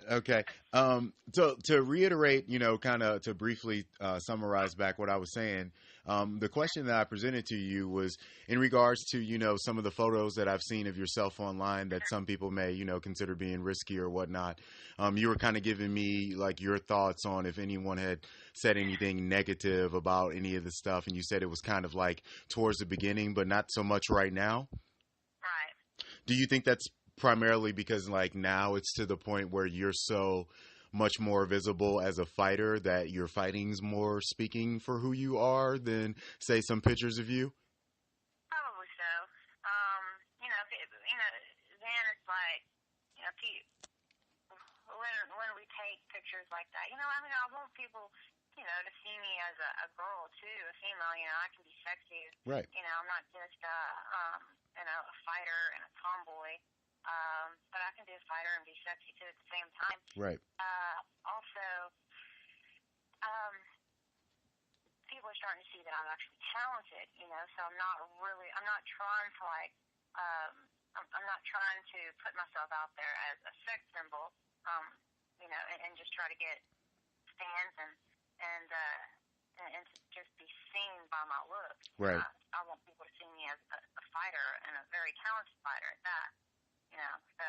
Okay. So to reiterate, kind of to briefly summarize back what I was saying, the question that I presented to you was in regards to, some of the photos that I've seen of yourself online that some people may, consider being risky or whatnot. You were kind of giving me like your thoughts on if anyone had said anything negative about any of the stuff, and you said it was kind of like towards the beginning, but not so much right now. Right. Do you think that's primarily because like now it's to the point where you're so much more visible as a fighter that your fighting's more speaking for who you are than say some pictures of you? Probably so. Then it's like, when we take pictures like that, I want people, to see me as a girl too, a female. I can be sexy. Right. I'm not just a fighter and a tomboy. But I can be a fighter and be sexy too at the same time. Right. Also, people are starting to see that I'm actually talented. So I'm not trying to I'm not trying to put myself out there as a sex symbol. And just try to get fans and to just be seen by my looks. Right. I want people to see me as a fighter and a very talented fighter at that. So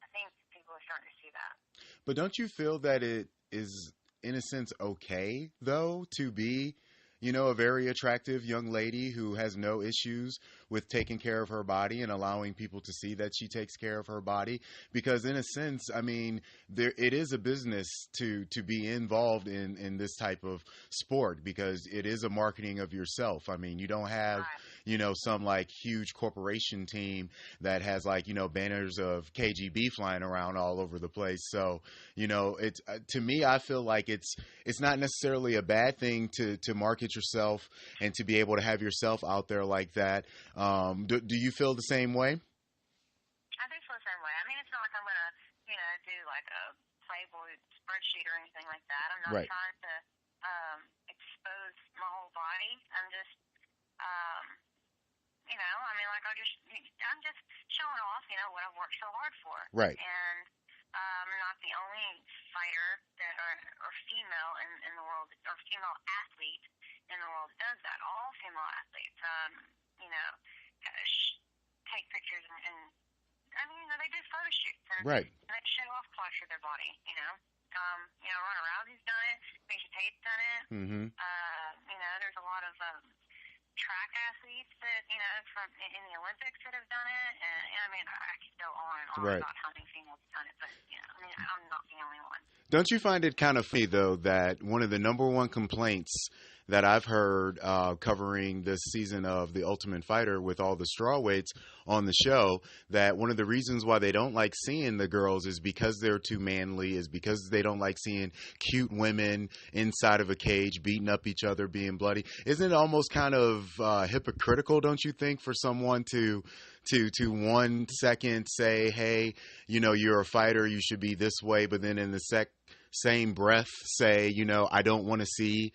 I think people are starting to see that. But don't you feel that it is, in a sense, okay, though, to be, a very attractive young lady who has no issues with taking care of her body and allowing people to see that she takes care of her body? Because in a sense, I mean, it is a business to be involved in this type of sport because it is a marketing of yourself. I mean, you don't have, some like huge corporation team that has like, banners of KGB flying around all over the place. So, it's to me, I feel like it's not necessarily a bad thing to market yourself and to be able to have yourself out there like that. Do you feel the same way? I do feel the same way. I mean, it's not like I'm going to, do like a Playboy spreadsheet or anything like that. I'm not Right. trying to expose my whole body. I'm just, I'm just showing off, what I've worked so hard for. Right. And I'm not the only fighter or female in the world, or female athlete in the world that does that. All female athletes, take pictures and they do photo shoots and, Right. and they show off parts of their body. Ronda Rousey's done it. Misha Tate's done it. Mm-hmm. There's a lot of track athletes that from in the Olympics that have done it, and I could go on and on Right. about how many females have done it, but I'm not the only one. Don't you find it kind of funny, though, that one of the number one complaints that I've heard covering this season of The Ultimate Fighter with all the strawweights on the show, that one of the reasons why they don't like seeing the girls is because they're too manly, is because they don't like seeing cute women inside of a cage beating up each other, being bloody. Isn't it almost kind of hypocritical, don't you think, for someone to 1 second say, hey, you're a fighter, you should be this way, but then in the same breath say, I don't want to see,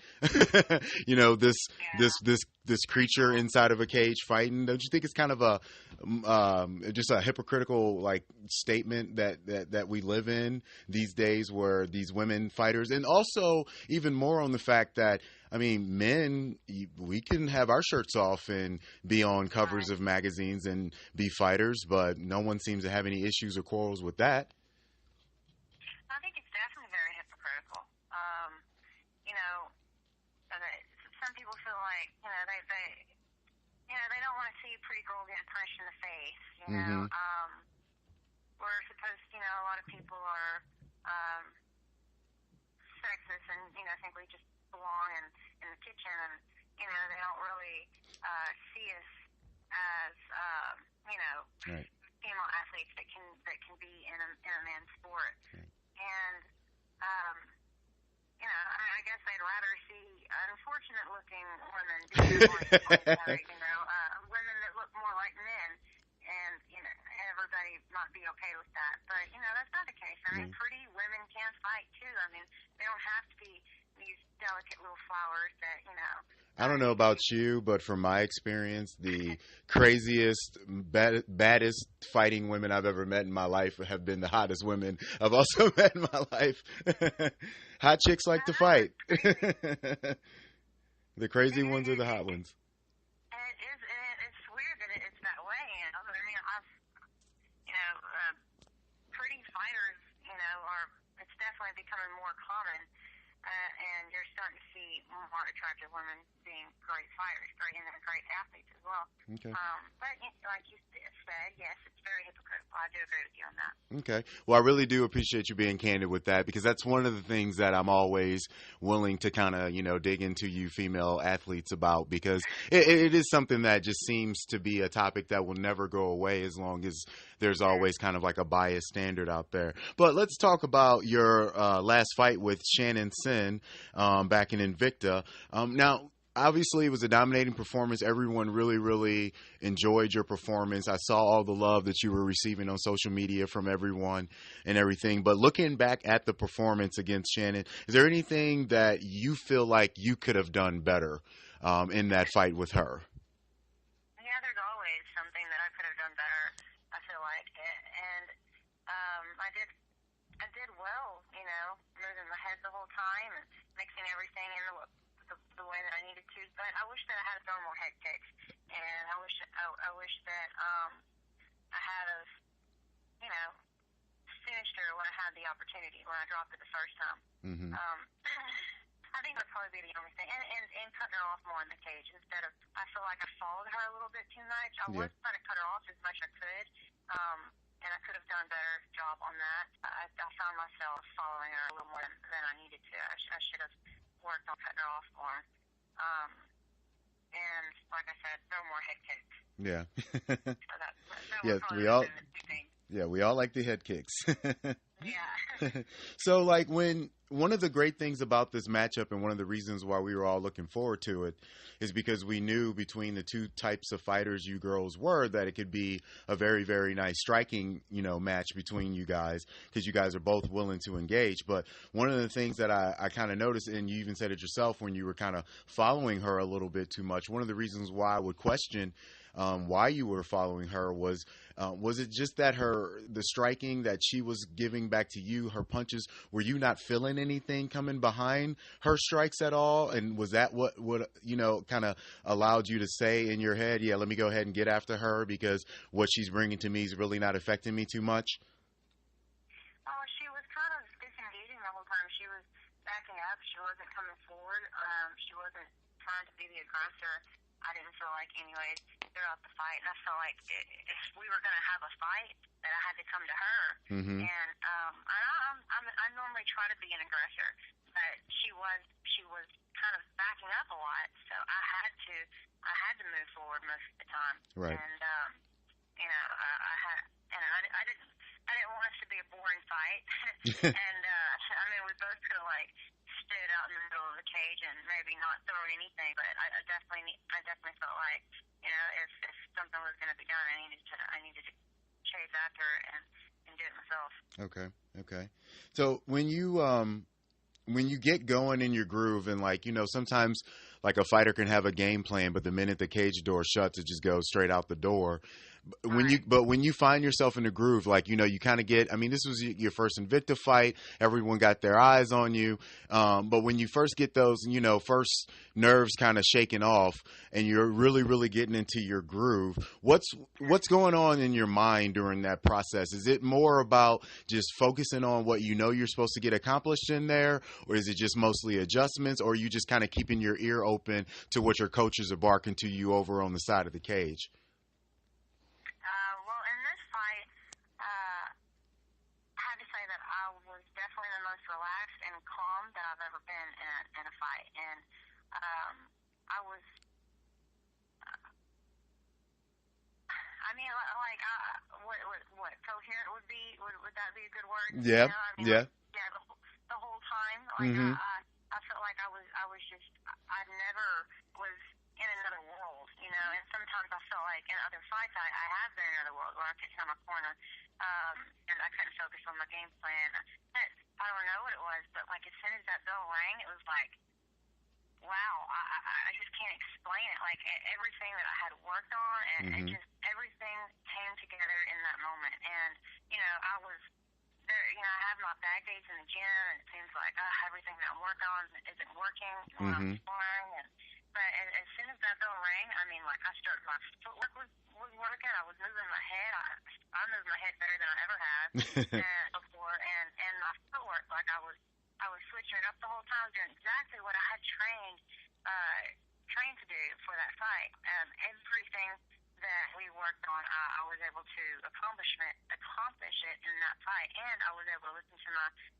this creature inside of a cage fighting? Don't you think it's kind of just a hypocritical like statement that we live in these days, where these women fighters, and also even more on the fact that, I mean, men, we can have our shirts off and be on covers of magazines and be fighters, but no one seems to have any issues or quarrels with that. I think it's definitely very hypocritical. Some people feel like they don't want to see a pretty girl get punched in the face. Mm-hmm. We're supposed, a lot of people are sexist and think we just belong in the kitchen, and they don't really see us as Right. female athletes that can be in a man's sport. Right. And I guess they'd rather see unfortunate-looking women do women that look more like men, and everybody might be okay with that. But that's not the case. I mean, pretty women can fight too. I mean, they don't have to be these delicate little flowers that I don't know about you, but from my experience, the craziest, baddest fighting women I've ever met in my life have been the hottest women I've also met in my life. Hot chicks like to fight. The crazy ones are the hot ones. And it's weird that it's that way. I mean, pretty fighters, it's definitely becoming more common. And you're starting to see more attractive women being great fighters, and they're great athletes as well. Okay. But like you said, yes, it's very hypocritical. I do agree with you on that. Okay. Well, I really do appreciate you being candid with that, because that's one of the things that I'm always willing to kind of, dig into you female athletes about, because it is something that just seems to be a topic that will never go away as long as there's always kind of like a biased standard out there. But let's talk about your last fight with Shannon Sin back in Invicta. Now, obviously, it was a dominating performance. Everyone really, really enjoyed your performance. I saw all the love that you were receiving on social media from everyone and everything. But looking back at the performance against Shannon, is there anything that you feel like you could have done better in that fight with her? Yeah, there's always something that I could have done better, I feel like. And I did well, moving my head the whole time and mixing everything in the way that I needed to, but I wish that I had thrown more head kicks, and I wish that I had finished her when I had the opportunity, when I dropped it the first time. Mm-hmm. I think that'd probably be the only thing, and cutting her off more in the cage instead of, I feel like I followed her a little bit too much. I was trying to cut her off as much as I could, and I could have done a better job on that. I found myself following her a little more than I needed to. I should have worked on cutting her off more. And like I said, throw more head kicks. Yeah. So we all like the head kicks. Yeah. So, like, one of the great things about this matchup, and one of the reasons why we were all looking forward to it, is because we knew between the two types of fighters you girls were that it could be a very, very nice striking, match between you guys, because you guys are both willing to engage. But one of the things that I kind of noticed, and you even said it yourself when you were kind of following her a little bit too much, one of the reasons why I would question why you were following her was it just that the striking that she was giving back to you, her punches, were you not feeling anything coming behind her strikes at all? And was that what kind of allowed you to say in your head, yeah, let me go ahead and get after her because what she's bringing to me is really not affecting me too much? Oh, she was kind of disengaging the whole time. She was backing up. She wasn't coming forward. She wasn't trying to be the aggressor. I didn't feel like, anyways, throughout the fight. And I felt like if we were going to have a fight, that I had to come to her. Mm-hmm. And I normally try to be an aggressor, but she was kind of backing up a lot, so I had to move forward most of the time. Right. And I didn't want us to be a boring fight. And we both could have stood out in the middle of the cage and maybe not thrown anything, but I definitely felt like, if something was going to be done, I needed to chase after and do it myself. Okay. So when you get going in your groove, and sometimes like a fighter can have a game plan, but the minute the cage door shuts, it just goes straight out the door. When you find yourself in a groove, you kind of get, this was your first Invicta fight. Everyone got their eyes on you. But when you first get those, first nerves kind of shaking off and you're really, really getting into your groove, what's going on in your mind during that process? Is it more about just focusing on what you're supposed to get accomplished in there? Or is it just mostly adjustments? Or are you just kind of keeping your ear open to what your coaches are barking to you over on the side of the cage? Definitely the most relaxed and calm that I've ever been in a fight, and I was, what coherent would that be a good word? Yeah, yeah. Yeah, the whole time, mm-hmm. I felt like I never was in another world, and sometimes I felt like in other fights I have been in another world where I could turn my corner, and I couldn't focus on my game plan. I don't know what it was, but as soon as that bell rang, it was like, wow, I just can't explain it. Like everything that I had worked on, and it just everything came together in that moment. And I was there. I have my bad days in the gym, and it seems like everything that I'm working on isn't working when I'm sparring. But as soon as that bell rang, I mean, like I started, my footwork was working. I was moving my head. I moved my head better than I ever had before, and my footwork, like I was switching it up the whole time, doing exactly what I had trained to do for that fight. Everything that we worked on, I was able to accomplish it in that fight, and I was able to listen to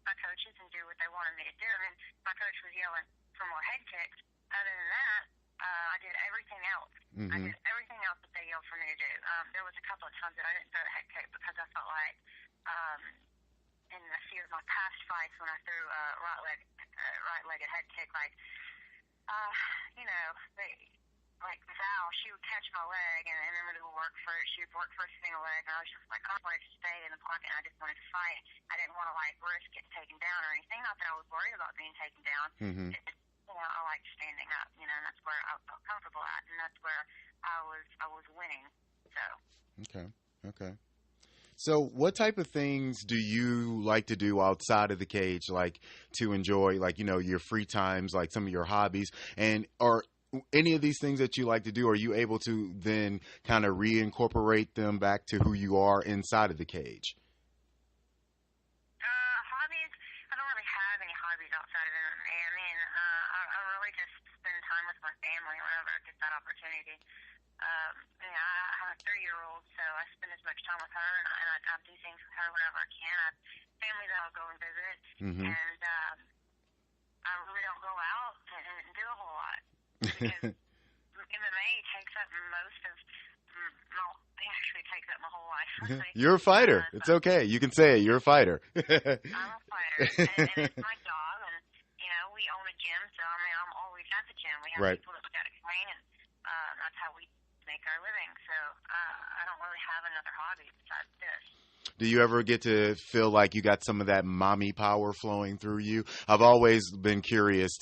my coaches and do what they wanted me to do. I mean, my coach was yelling for more head kicks. Other than that, I did everything else. I did everything else that they yelled for me to do. There was a couple of times that I didn't throw the head kick because I felt like in a few of my past fights when I threw a right-legged head kick, like Val, she would catch my leg and then we would work for it. She would work for a single leg, and I was just like, I wanted to stay in the pocket, and I just wanted to fight. I didn't want to risk getting taken down or anything. Not that I was worried about being taken down. It just, I liked standing up, and that's where I felt comfortable at, and that's where I was winning. So. Okay. So what type of things do you like to do outside of the cage, like to enjoy, like, your free times, like some of your hobbies? And are any of these things that you like to do, are you able to then kind of reincorporate them back to who you are inside of the cage? Hobbies, I don't really have any hobbies outside of MMA. I mean, I really just spend time with my family whenever I get that opportunity. I have a 3-year-old, so I spend as much time with her, and I do things with her whenever I can. I have family that I'll go and visit, and I really don't go out and do a whole lot because MMA takes up most of actually takes up my whole life. You're a fighter. It's okay. You can say it. You're a fighter. I'm a fighter, and it's my job, and we own a gym, so I mean I'm always at the gym. We have people that we got to train, and that's how we make our living. So I don't really have another hobby besides this. Do you ever get to feel like you got some of that mommy power flowing through you? I've always been curious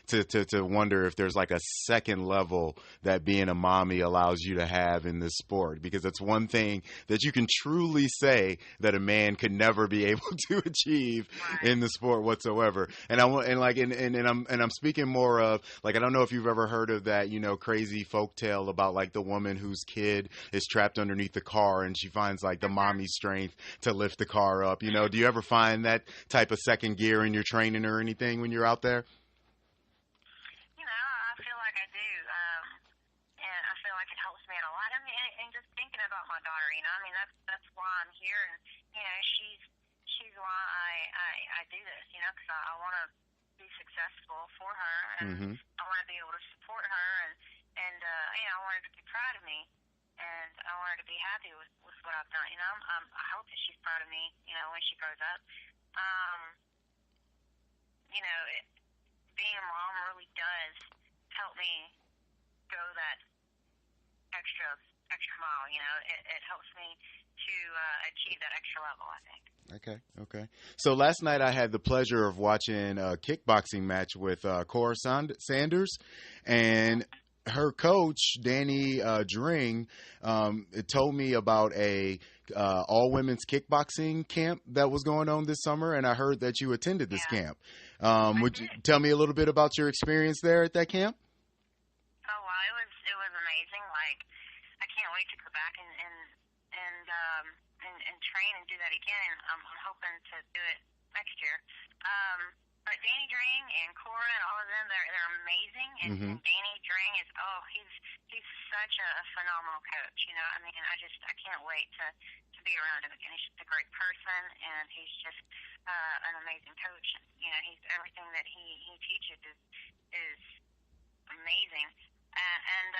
to wonder if there's like a second level that being a mommy allows you to have in this sport, because it's one thing that you can truly say that a man could never be able to achieve in the sport whatsoever. And I'm speaking more of, like, I don't know if you've ever heard of that, crazy folktale about like the woman whose kid is trapped underneath the car and she finds like the mommy strength to lift the car up. Do you ever find that type of second gear in your training or anything when you're out there? I feel like I do. And I feel like it helps me out a lot. I mean, and just thinking about my daughter, I mean, that's why I'm here. And, she's why I do this, because I want to be successful for her, and I want to be able to support her, and I want her to be proud of me. And I want her to be happy with what I've done. I hope that she's proud of me, when she grows up. Being a mom really does help me go that extra mile. It helps me to achieve that extra level, I think. Okay. So last night I had the pleasure of watching a kickboxing match with Cora Sanders, and her coach, Danny Dring, told me about a all-women's kickboxing camp that was going on this summer, and I heard that you attended this camp. Would you tell me a little bit about your experience there at that camp? Oh, well, it was amazing. Like, I can't wait to go back and train and do that again. I'm hoping to do it next year. But Danny Dring and Cora and all of them, they're amazing. And Danny Dring is, he's such a phenomenal coach. I mean, I can't wait to be around him again. He's just a great person, and he's just an amazing coach. He's everything that he teaches is amazing. And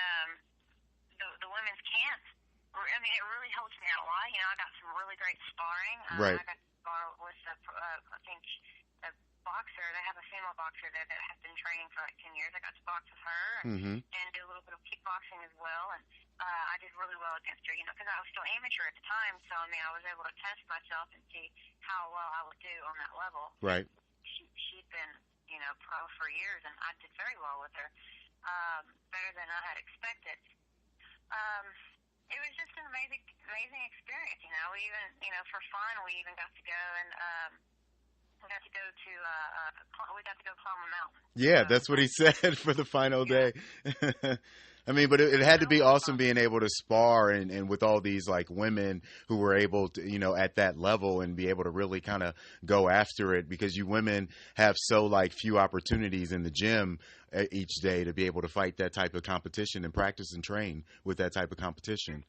the women's camp, I mean, it really helps me out a lot. I got some really great sparring. I got to spar with I think the boxer. They have a female boxer there that has been training for like 10 years. I got to box with her and do a little bit of kickboxing as well. And I did really well against her, because I was still amateur at the time. So, I mean, I was able to test myself and see how well I would do on that level. Right. She'd been pro for years, and I did very well with her, better than I had expected. It was just an amazing experience. We even, for fun, we even got to go and we got to go climb a mountain. Yeah, that's what he said for the final day. I mean, but it had to be awesome being able to spar and with all these like women who were able to, at that level and be able to really kind of go after it, because you women have so like few opportunities in the gym each day to be able to fight that type of competition and practice and train with that type of competition.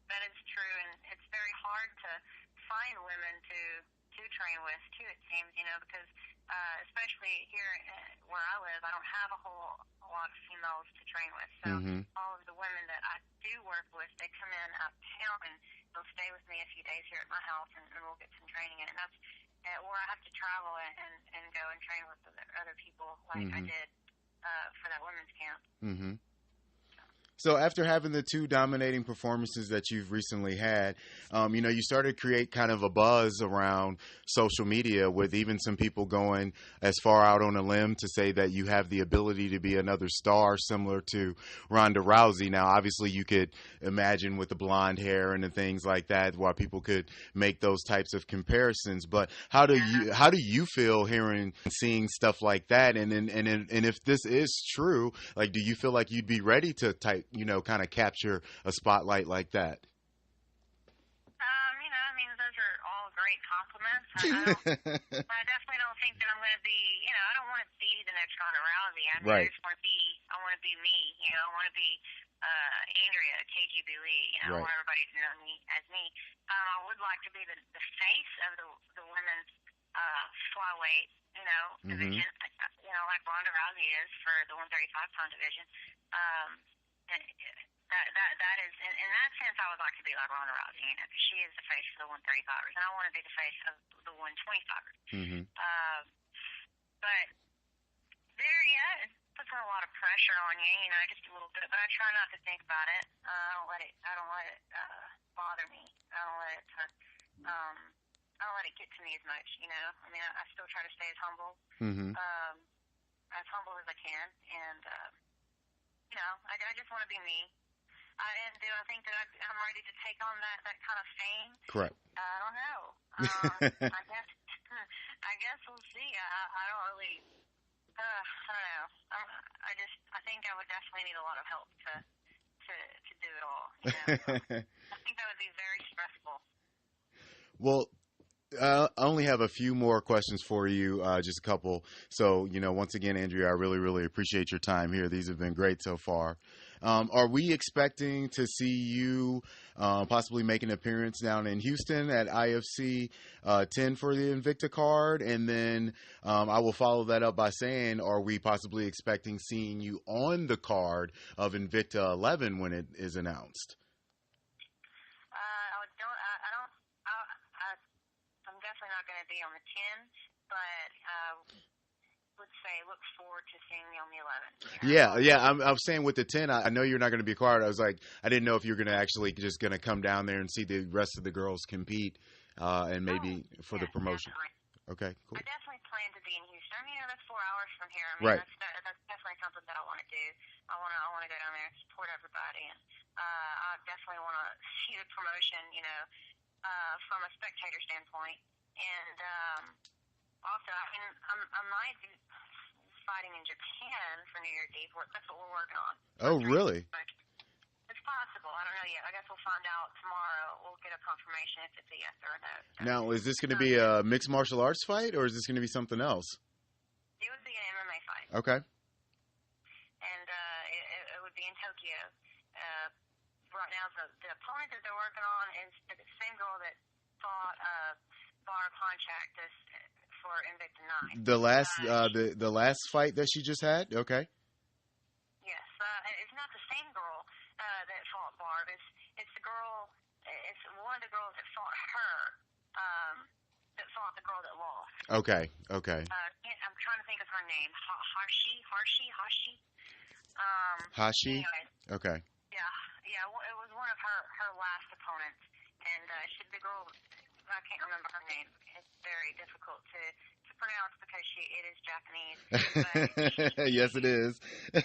That is true, and it's very hard to find women to train with too. It seems, because especially here where I live, I don't have a lot of females to train with. So all of the women that I do work with, they come in out of town and they'll stay with me a few days here at my house, and we'll get some training in. And that's where I have to travel and go and train with other people like I did for that women's camp. So after having the two dominating performances that you've recently had, you started to create kind of a buzz around social media, with even some people going as far out on a limb to say that you have the ability to be another star similar to Ronda Rousey. Now, obviously, you could imagine with the blonde hair and the things like that why people could make those types of comparisons. But how do you feel hearing and seeing stuff like that? And if this is true, like, do you feel like you'd be ready to kind of capture a spotlight like that? Those are all great compliments. I definitely don't think that I'm going to be, I don't want to be the next Ronda Rousey. Right. I want to be me. I want to be Andrea KGB Lee. I want everybody to know me as me. I would like to be the face of the women's flyweight, division, like Ronda Rousey is for the 135-pound division. That is, in that sense, I would like to be like Ronda Rousey, because she is the face of the 135ers, and I want to be the face of the 125ers. But it puts a lot of pressure on you, just a little bit. But I try not to think about it. I don't let it bother me. I don't let it get to me as much. I still try to stay as humble as I can, and I just want to be me. Do I think that I'm ready to take on that kind of fame? Correct. I don't know. I guess we'll see. I don't really. I don't know. I think I would definitely need a lot of help to do it all. I think that would be very stressful. Well, I only have a few more questions for you, just a couple. So, once again, Andrea, I really, really appreciate your time here. These have been great so far. Are we expecting to see you possibly make an appearance down in Houston at IFC 10 for the Invicta card? And then I will follow that up by saying, are we possibly expecting seeing you on the card of Invicta 11 when it is announced? I'm definitely not going to be on the 10, but let's say look forward to seeing me on the 11. Yeah. I'm saying with the 10, I know you're not going to be a card. I was like, I didn't know if you were going to actually just going to come down there and see the rest of the girls compete, and maybe for the promotion. Definitely. Okay, cool. I definitely plan to be in Houston. That's 4 hours from here. Right. That's definitely something that I want to do. I want to go down there and support everybody, and I definitely want to see the promotion, from a spectator standpoint. And also, I might be fighting in Japan for New Year's Eve. That's what we're working on. Oh, really? It's possible. I don't know yet. I guess we'll find out tomorrow. We'll get a confirmation if it's a yes or a no. So, now, is this going to be a mixed martial arts fight, or is this going to be something else? It would be an MMA fight. Okay. And it would be in Tokyo. Right now, the opponent that they're working on is the same girl that fought Bar Ponchak for Invicta 9. The last fight that she just had? Okay. Yes. It's not the same girl that fought Barb. It's the girl. It's one of the girls that fought her. That fought the girl that lost. Okay. I'm trying to think of her name. Hashi. Hashi. Anyway. Okay. Yeah. Well, it was one of her last opponents, and the girl I can't remember her name. It's very difficult to pronounce because it is Japanese. But Yes, it is. so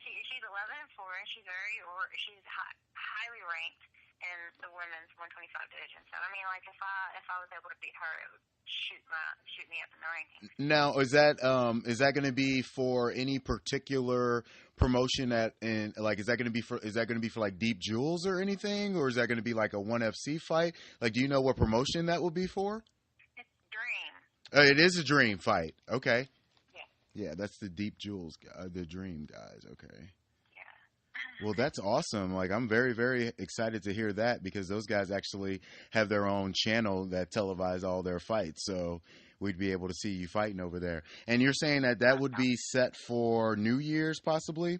she's 11-4, and she's highly ranked in the women's 125 division. So I mean, like if I was able to beat her, it would shoot me up in the rankings. Now, is that going to be for any particular promotion is that going to be for like Deep Jewels or anything, or is that going to be like a 1FC fight? Like, do you know what promotion that will be for? It's Dream. It is a Dream fight. Okay. Yeah. Yeah, that's the Deep Jewels, the Dream guys. Okay. Yeah. Well, that's awesome. Like, I'm very, very excited to hear that because those guys actually have their own channel that televise all their fights. So we'd be able to see you fighting over there. And you're saying that would be set for New Year's, possibly? New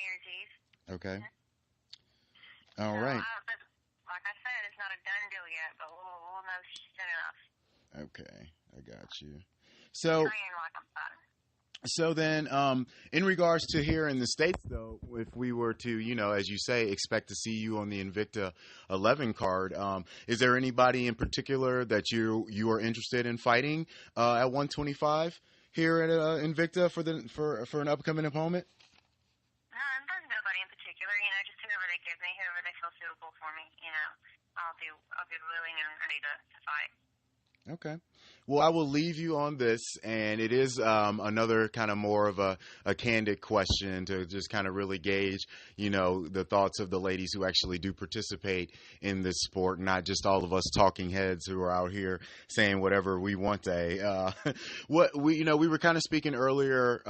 Year's Eve. Okay. Mm-hmm. All right. But like I said, it's not a done deal yet, but we'll know soon enough. Okay, I got you. So. Training like I'm fighting. So then, in regards to here in the States, though, if we were to, as you say, expect to see you on the Invicta 11 card, is there anybody in particular that you are interested in fighting at 125 here at Invicta for an upcoming opponent? No, there's nobody in particular. Just whoever they give me, whoever they feel suitable for me. I'll be willing and ready to fight. Okay. Well, I will leave you on this, and it is another kind of more of a candid question to just kind of really gauge, the thoughts of the ladies who actually do participate in this sport, not just all of us talking heads who are out here saying whatever we want to. We were kind of speaking earlier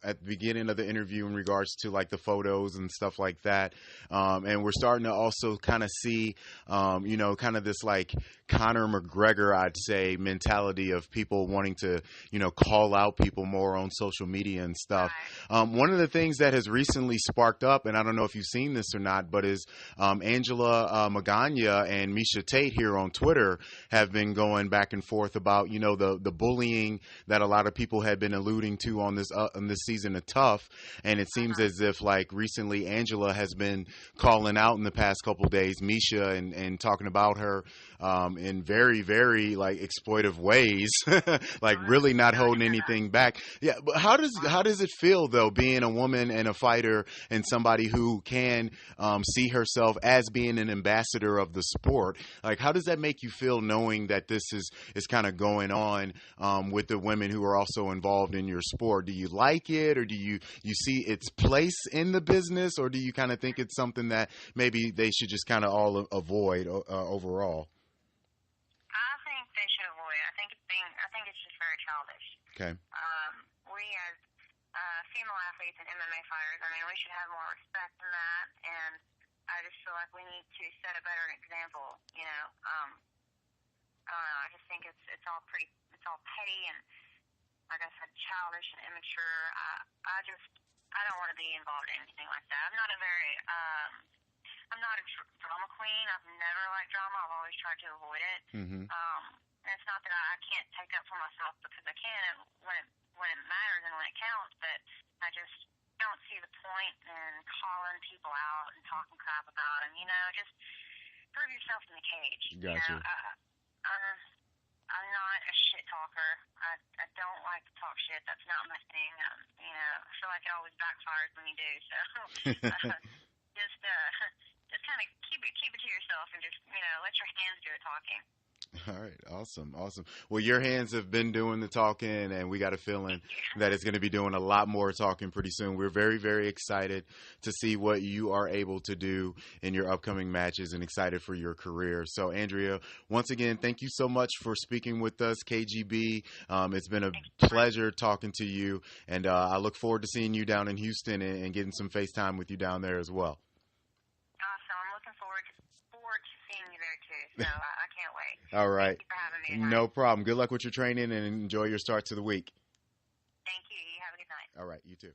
at the beginning of the interview in regards to like the photos and stuff like that, and we're starting to also kind of see, kind of this like Conor McGregor, I'd say, mentality of people wanting to, call out people more on social media and stuff. One of the things that has recently sparked up, and I don't know if you've seen this or not, but is Angela Magana and Misha Tate here on Twitter have been going back and forth about, the bullying that a lot of people had been alluding to on this season of Tough. And it seems as if like recently Angela has been calling out in the past couple of days Misha and talking about her in very, very like exploitive ways, like really not holding anything back. Yeah, but how does it feel though, being a woman and a fighter and somebody who can see herself as being an ambassador of the sport? Like, how does that make you feel knowing that this is kind of going on with the women who are also involved in your sport? Do you like it, or do you see its place in the business, or do you kind of think it's something that maybe they should just kind of all avoid overall? They should avoid. I think it's just very childish. Okay. We as female athletes and MMA fighters, we should have more respect than that, and I just feel like we need to set a better example. I don't know. I just think it's all petty and, like I said, childish and immature. I don't want to be involved in anything like that. I'm not a drama queen. I've never liked drama. I've always tried to avoid it. Mm-hmm. And it's not that I can't take up for myself, because I can when it matters and when it counts, but I just don't see the point in calling people out and talking crap about them. Just prove yourself in the cage. Gotcha. I'm not a shit talker. I don't like to talk shit. That's not my thing. I feel like it always backfires when you do. So just kind of keep it to yourself and just let your hands do the talking. All right. Awesome. Well, your hands have been doing the talking, and we got a feeling that it's going to be doing a lot more talking pretty soon. We're very, very excited to see what you are able to do in your upcoming matches and excited for your career. So, Andrea, once again, thank you so much for speaking with us, KGB. It's been a pleasure talking to you, and I look forward to seeing you down in Houston and getting some FaceTime with you down there as well. Awesome. I'm looking forward to seeing you there, too. So I can't wait. All right. Thank you for having me. No problem. Good luck with your training and enjoy your start to the week. Thank you. You have a good night. All right. You too.